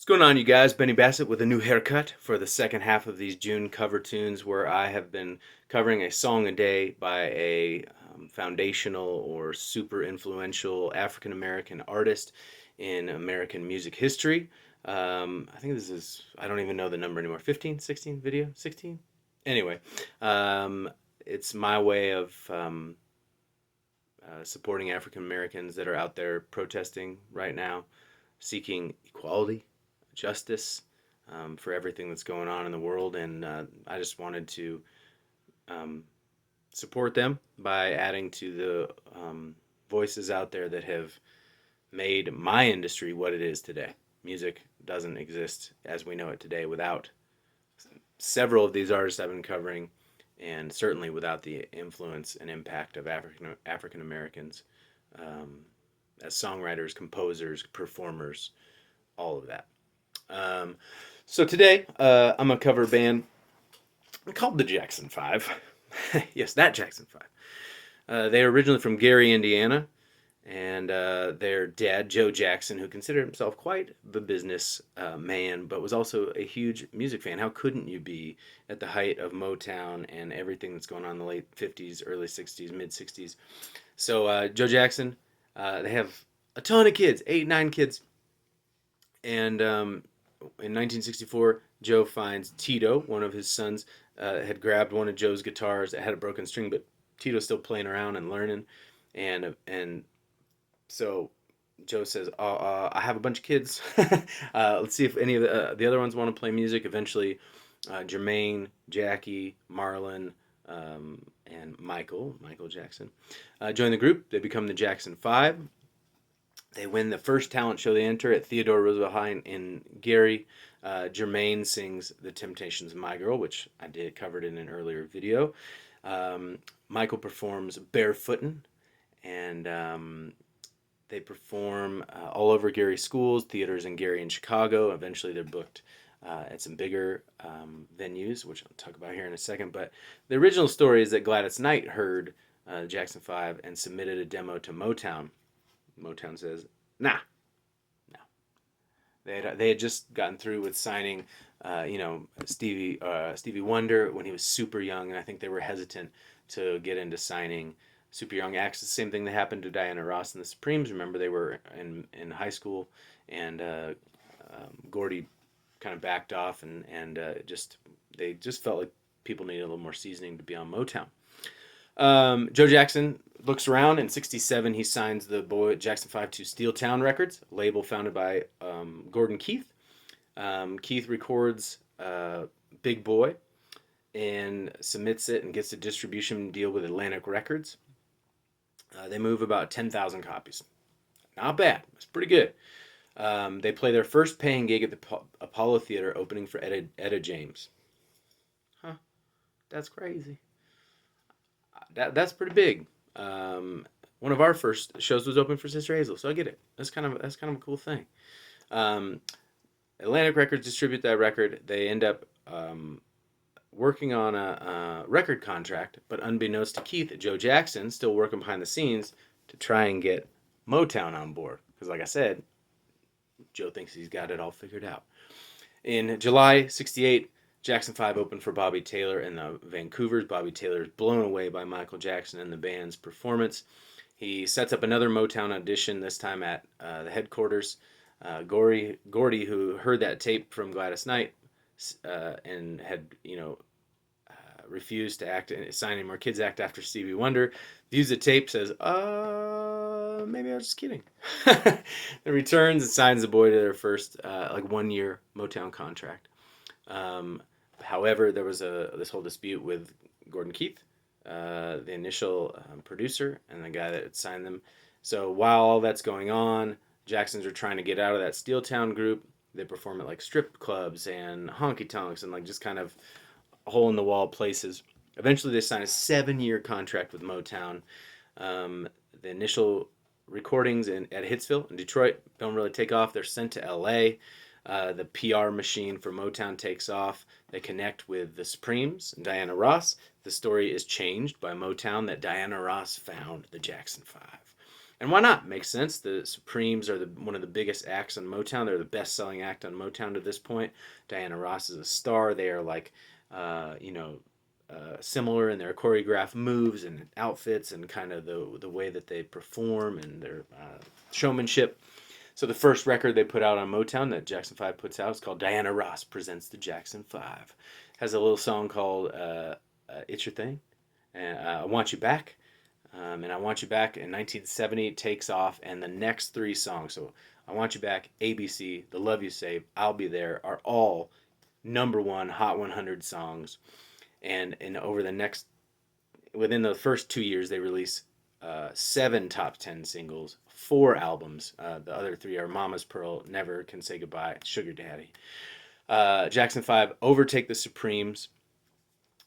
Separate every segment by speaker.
Speaker 1: What's going on, you guys? Benny Bassett with a new haircut for the second half of these June cover tunes, where I have been covering a song a day by a foundational or super influential African American artist in American music history. I think this is, I don't even know the number anymore, 15, 16 video, 16? Anyway, um, it's my way of supporting African Americans that are out there protesting right now, seeking equality, justice, for everything that's going on in the world. And I just wanted to um, support them by adding to the voices out there that have made my industry what it is today. Music doesn't exist as we know it today without several of these artists I've been covering, and certainly without the influence and impact of African Americans um, as songwriters, composers, performers, all of that. Um, so today, I'm gonna cover a band called the Jackson Five. Yes, that Jackson Five. They are originally from Gary, Indiana, and their dad, Joe Jackson, who considered himself quite the business man, but was also a huge music fan. How couldn't you be at the height of Motown and everything that's going on in the late 50s, early 60s, mid 60s? So Joe Jackson, they have a ton of kids, 8, 9 kids, and in 1964, Joe finds Tito, one of his sons, had grabbed one of Joe's guitars that had a broken string, but Tito's still playing around and learning, and so Joe says, I have a bunch of kids. Let's see if any of the other ones want to play music." Eventually, Jermaine, Jackie, Marlon, and Michael Jackson, join the group. They become the Jackson Five. They win the first talent show they enter at Theodore Roosevelt High in Gary. Jermaine sings "The Temptations of My Girl," which I did covered in an earlier video. Michael performs "Barefootin'," and they perform all over Gary schools, theaters in Gary and Chicago. Eventually, they're booked at some bigger venues, which I'll talk about here in a second. But the original story is that Gladys Knight heard Jackson 5 and submitted a demo to Motown. Motown says, nah, no. They had just gotten through with signing, Stevie Wonder when he was super young, and I think they were hesitant to get into signing super young acts. The same thing that happened to Diana Ross and the Supremes. Remember, they were in high school, and Gordy kind of backed off, and they just felt like people needed a little more seasoning to be on Motown. Joe Jackson looks around. In '67, he signs the boy Jackson 5 to Steeltown Records, a label founded by Gordon Keith. Keith records Big Boy and submits it and gets a distribution deal with Atlantic Records. They move about 10,000 copies. Not bad. It's pretty good. They play their first paying gig at the Apollo Theater, opening for Etta James. Huh? That's crazy. That's pretty big. One of our first shows was open for Sister Hazel, so I get it. That's kind of a cool thing. Um, Atlantic Records distribute that record. They end up working on a record contract, but unbeknownst to Keith, Joe Jackson still working behind the scenes to try and get Motown on board. Because, like I said, Joe thinks he's got it all figured out. In July '68, Jackson 5 opened for Bobby Taylor in the Vancouvers. Bobby Taylor is blown away by Michael Jackson and the band's performance. He sets up another Motown audition, this time at the headquarters. Gordy, who heard that tape from Gladys Knight and had, refused to sign any more kids act after Stevie Wonder, views the tape, says, maybe I was just kidding. Then returns and signs the boy to their first 1-year Motown contract. However, there was this whole dispute with Gordon Keith, the initial producer, and the guy that had signed them. So while all that's going on, Jacksons are trying to get out of that Steeltown group. They perform at strip clubs and honky tonks and just kind of hole in the wall places. Eventually, they sign a 7-year contract with Motown. The initial recordings at Hitsville in Detroit don't really take off. They're sent to L.A. The PR machine for Motown takes off. They connect with the Supremes and Diana Ross. The story is changed by Motown that Diana Ross found the Jackson 5. And why not? Makes sense. The Supremes are one of the biggest acts on Motown. They're the best-selling act on Motown to this point. Diana Ross is a star. They are like, similar in their choreographed moves and outfits and kind of the way that they perform and their showmanship. So the first record they put out on Motown that Jackson 5 puts out is called Diana Ross Presents the Jackson 5. Has a little song called It's Your Thing, and I Want You Back. And I Want You Back in 1970 takes off, and the next three songs, so I Want You Back, ABC, The Love You Save, I'll Be There, are all #1 Hot 100 songs. And within the first 2 years, they release 7 top 10 singles, 4 albums. The other 3 are Mama's Pearl, Never Can Say Goodbye, Sugar Daddy. Jackson 5 overtake the Supremes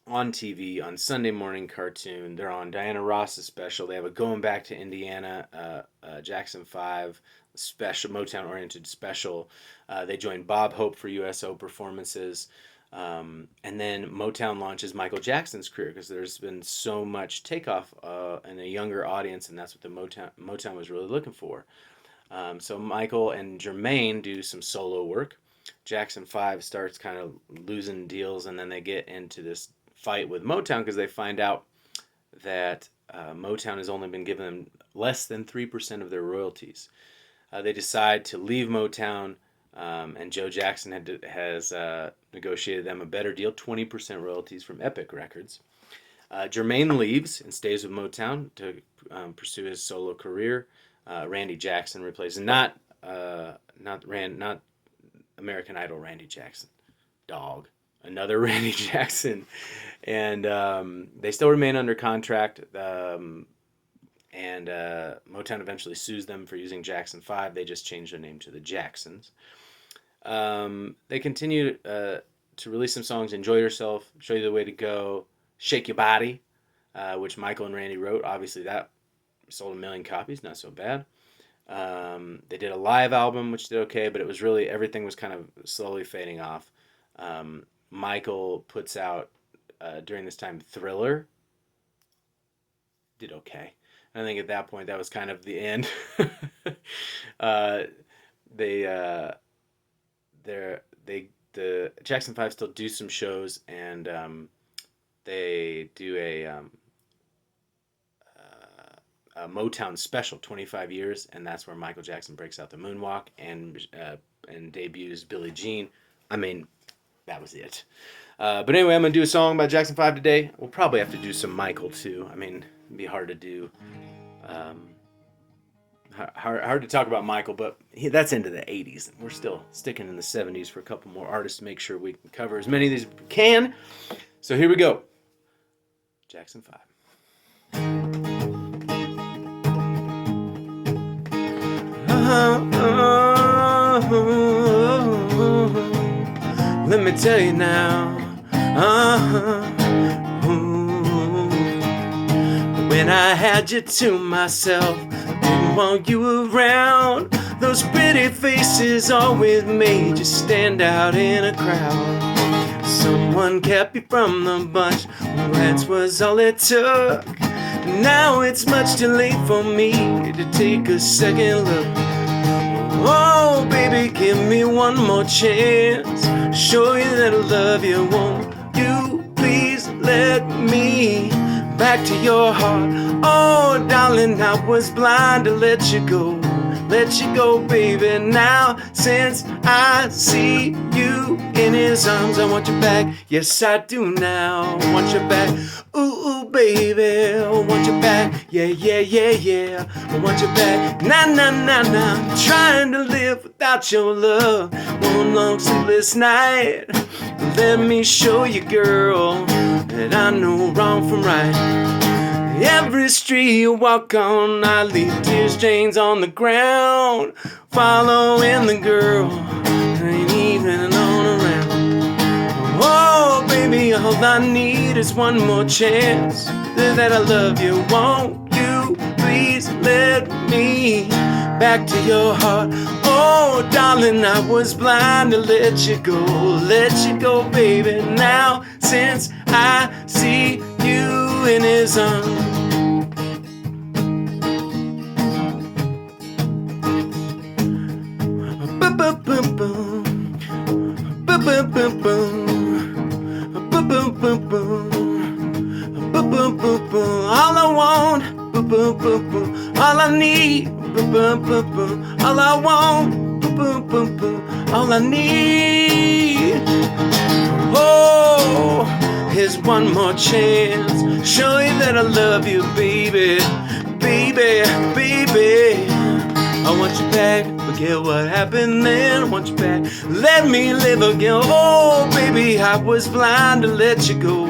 Speaker 1: on TV, on Sunday morning cartoon. They're on Diana Ross's special. They have a Going Back to Indiana, Jackson 5 special, Motown-oriented special. They join Bob Hope for USO performances. And then Motown launches Michael Jackson's career because there's been so much takeoff in a younger audience, and that's what the Motown was really looking for. So Michael and Jermaine do some solo work. Jackson 5 starts kind of losing deals, and then they get into this fight with Motown because they find out that Motown has only been giving them less than 3% of their royalties. They decide to leave Motown, and Joe Jackson has negotiated them a better deal, 20% royalties from Epic Records. Jermaine leaves and stays with Motown to pursue his solo career. Randy Jackson replaces, not American Idol Randy Jackson, dog. Another Randy Jackson, and they still remain under contract. And Motown eventually sues them for using Jackson 5. They just changed their name to the Jacksons. They continue to release some songs: "Enjoy Yourself," "Show You the Way to Go," "Shake Your Body," which Michael and Randy wrote. Obviously, that sold 1 million copies. Not so bad. They did a live album, which did okay, but it was really, everything was kind of slowly fading off. Michael puts out, during this time, Thriller. Did okay. I think at that point, that was kind of the end. The Jackson 5 still do some shows, and they do a Motown special, 25 years, and that's where Michael Jackson breaks out the moonwalk and debuts Billie Jean. I mean, that was it. But anyway, I'm going to do a song about Jackson 5 today. We'll probably have to do some Michael, too. I mean, it'd be hard to do. Hard to talk about Michael, but that's into the 80s. We're still sticking in the 70s for a couple more artists to make sure we can cover as many of these as we can. So here we go. Jackson 5. Let me tell you now. When I had you to myself, didn't want you around. Those pretty faces always made you stand out in a crowd. Someone kept you from the bunch, glance was all it took. Now it's much too late for me to take a second look. Oh, baby, give me one more chance. Show you that I love you. Won't you please let me back to your heart? Oh, darling, I was blind to let you go. Let you go, baby. Now, since I see you in his arms, I want you back. Yes, I do now. I want you back. Ooh, baby, I want you back. Yeah, yeah, yeah, yeah. I want you back. Nah, nah, nah, nah. I'm trying to live without your love. One long sleepless night. Let me show you, girl, that I know wrong from right. Every street you walk on, I leave tear stains on the ground. Following the girl, ain't even on around. Oh, baby, all I need is one more chance. That I love you, won't you please let me back to your heart? Oh, darling, I was blind to let you go, baby. Now, since I see you in his arms, boom, boom. Boom, boom, boom, boom. Boom, boom, boom, boom. Boom, boom, boom, boom. All I want, boom, boom, boom, boom. All I need, boom, boom, boom, boom. All I want, boom, boom, boom, boom. All I need. Oh, here's one more chance. Show you that I love you, baby, baby, baby. I want you back, forget what happened then. I want you back, let me live again. Oh, baby, I was blind to let you go.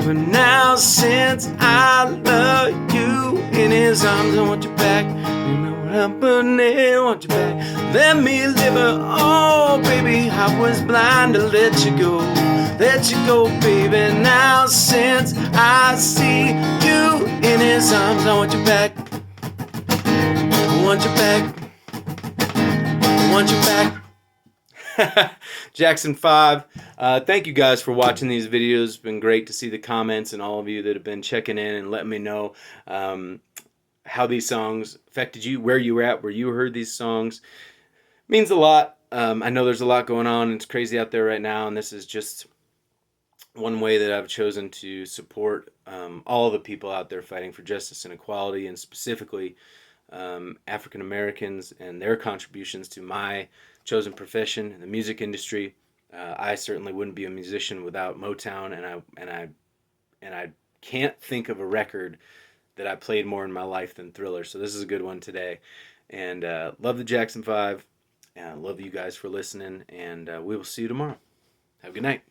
Speaker 1: But now since I love you in his arms, I want you back. You know what happened then, I want you back. Let me live it. Oh, baby, I was blind to let you go. Let you go, baby. Now since I see you in his arms, I want you back. I want you back. I want you back. Jackson 5. Thank you guys for watching these videos. It's been great to see the comments and all of you that have been checking in and letting me know how these songs affected you, where you were at, where you heard these songs. It means a lot. I know there's a lot going on. It's crazy out there right now, and this is just one way that I've chosen to support all the people out there fighting for justice and equality, and specifically African Americans and their contributions to my chosen profession, the music industry. I certainly wouldn't be a musician without Motown, and I can't think of a record that I played more in my life than Thriller. So this is a good one today, and love the Jackson 5. Love you guys for listening, and we will see you tomorrow. Have a good night.